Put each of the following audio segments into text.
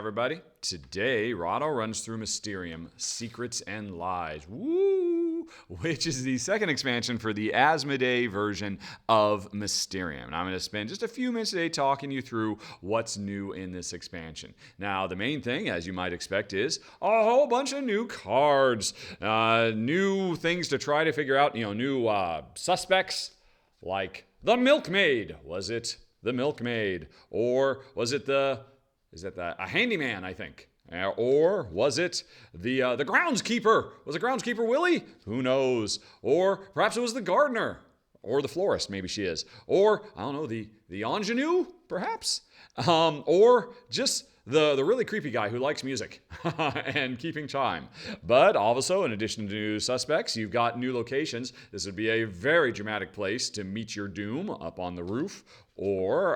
everybody. Today, Rahdo runs through Mysterium, Secrets and Lies. Woo! Which is the second expansion for the Asmodee version of Mysterium. And I'm going to spend just a few minutes today talking you through what's new in this expansion. Now, the main thing, as you might expect, is a whole bunch of new cards, new things to try to figure out, new suspects, like the Milkmaid. Was it the Milkmaid? Or was it a handyman, I think? Or was it the groundskeeper? Was it groundskeeper Willie? Who knows? Or perhaps it was the gardener. Or the florist, maybe she is. Or, I don't know, the ingenue, perhaps? Or just the really creepy guy who likes music and keeping time. But also, in addition to new suspects, you've got new locations. This would be a very dramatic place to meet your doom, up on the roof, or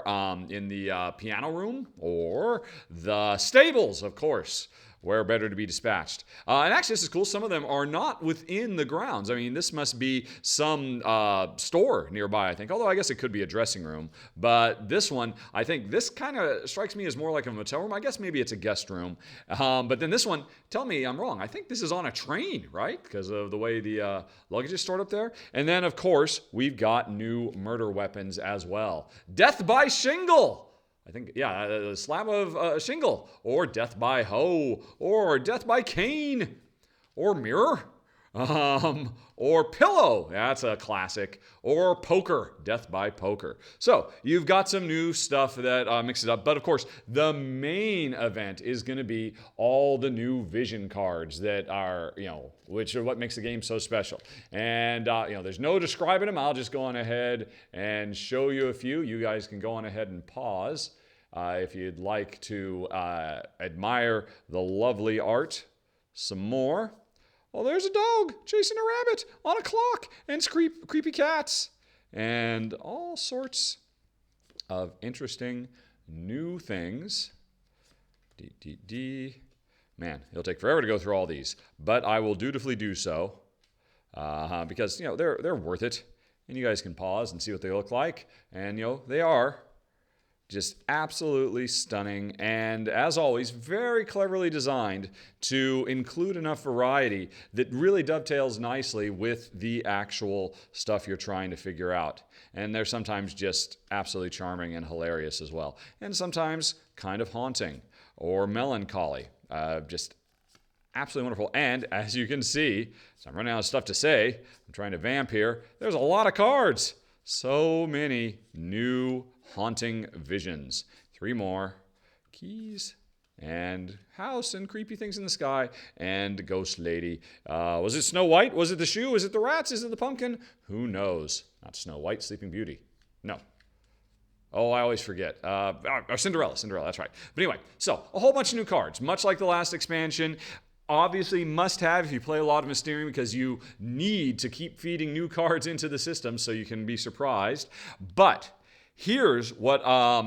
in the piano room, or the stables, of course. Where better to be dispatched. And actually, this is cool. Some of them are not within the grounds. I mean, this must be some store nearby, I think. Although I guess it could be a dressing room. But this one, I think this kind of strikes me as more like a motel room. I guess maybe it's a guest room. But then this one, tell me I'm wrong. I think this is on a train, right? Because of the way the luggage is stored up there. And then, of course, we've got new murder weapons as well. Death by shingle. I think, a slab of shingle, or death by hoe, or death by cane, or mirror, or pillow. That's a classic. Or poker, death by poker. So you've got some new stuff that mixes it up. But of course, the main event is going to be all the new vision cards that are, which are what makes the game so special. And, there's no describing them. I'll just go on ahead and show you a few. You guys can go on ahead and pause if you'd like to admire the lovely art some more. Oh, there's a dog chasing a rabbit on a clock, and creepy cats, and all sorts of interesting new things. Man, it'll take forever to go through all these, but I will dutifully do so because they're worth it, and you guys can pause and see what they look like, and they are just absolutely stunning, and as always, very cleverly designed to include enough variety that really dovetails nicely with the actual stuff you're trying to figure out. And they're sometimes just absolutely charming and hilarious as well, and sometimes kind of haunting or melancholy. Just absolutely wonderful. And as you can see, so I'm running out of stuff to say. I'm trying to vamp here. There's a lot of cards. So many new haunting visions. 3 more. Keys and house and creepy things in the sky and ghost lady. Was it Snow White? Was it the shoe? Was it the rats? Is it the pumpkin? Who knows? Not Snow White, Sleeping Beauty. No. Oh, I always forget. Cinderella, that's right. But anyway, so a whole bunch of new cards, much like the last expansion. Obviously must have if you play a lot of Mysterium, because you need to keep feeding new cards into the system so you can be surprised. But here's what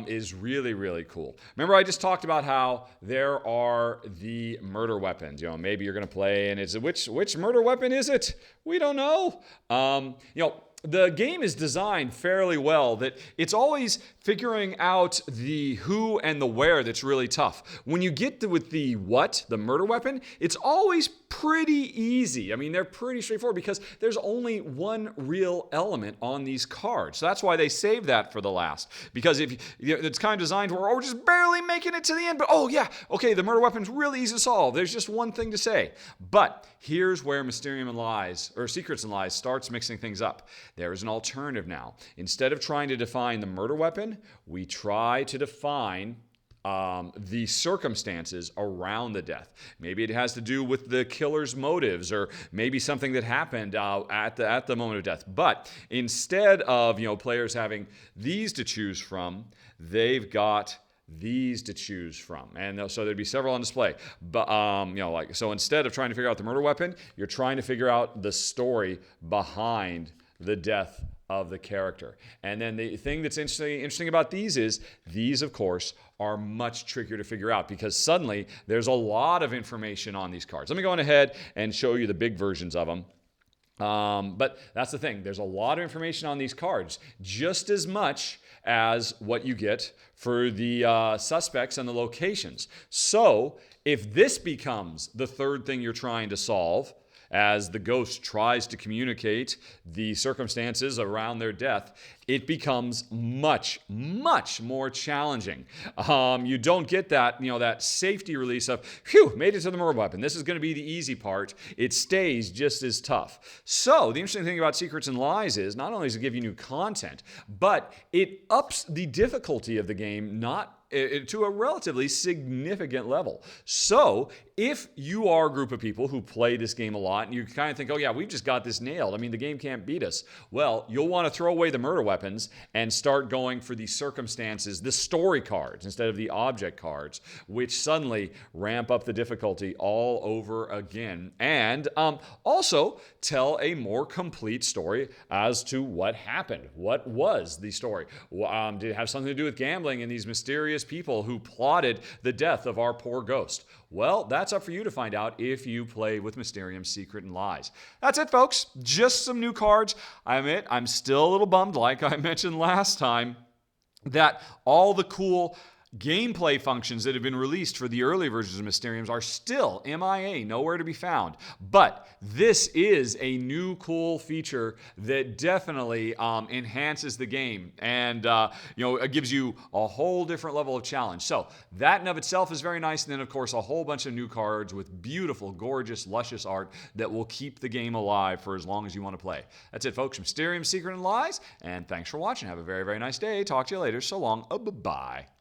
is really, really cool. Remember, I just talked about how there are the murder weapons. Maybe you're going to play, and which murder weapon is it? We don't know. The game is designed fairly well that it's always figuring out the who and the where that's really tough. When you get with the murder weapon, it's always pretty easy. I mean, they're pretty straightforward because there's only one real element on these cards. So that's why they save that for the last. Because it's kind of designed where we're just barely making it to the end, but the murder weapon's really easy to solve. There's just one thing to say. But here's where Mysterium and Lies, or Secrets and Lies, starts mixing things up. There is an alternative now. Instead of trying to define the murder weapon, we try to define the circumstances around the death. Maybe it has to do with the killer's motives, or maybe something that happened at the moment of death. But instead of players having these to choose from, they've got these to choose from, and so there'd be several on display. But so instead of trying to figure out the murder weapon, you're trying to figure out the story behind the death of the character. And then the thing that's interesting about these is these, of course, are much trickier to figure out because suddenly there's a lot of information on these cards. Let me go on ahead and show you the big versions of them. But that's the thing. There's a lot of information on these cards, just as much as what you get for the suspects and the locations. So if this becomes the third thing you're trying to solve, as the ghost tries to communicate the circumstances around their death, it becomes much, much more challenging. You don't get that, that safety release of, phew, made it to the murder weapon. This is going to be the easy part. It stays just as tough. So the interesting thing about Secrets and Lies is not only does it give you new content, but it ups the difficulty of the game, to a relatively significant level. So if you are a group of people who play this game a lot and you kind of think, oh yeah, we've just got this nailed, I mean, the game can't beat us, well, you'll want to throw away the murder weapons and start going for the circumstances, the story cards instead of the object cards, which suddenly ramp up the difficulty all over again. And also tell a more complete story as to what happened. What was the story? Did it have something to do with gambling and these mysterious people who plotted the death of our poor ghost? Well, that's up for you to find out if you play with Mysterium, Secret, and Lies. That's it, folks. Just some new cards. I admit, I'm still a little bummed, like I mentioned last time, that all the cool gameplay functions that have been released for the early versions of Mysteriums are still MIA, nowhere to be found. But this is a new cool feature that definitely enhances the game, and it gives you a whole different level of challenge. So that in of itself is very nice. And then, of course, a whole bunch of new cards with beautiful, gorgeous, luscious art that will keep the game alive for as long as you want to play. That's it, folks. Mysterium, Secret, and Lies. And thanks for watching. Have a very, very nice day. Talk to you later. So long. Bye-bye.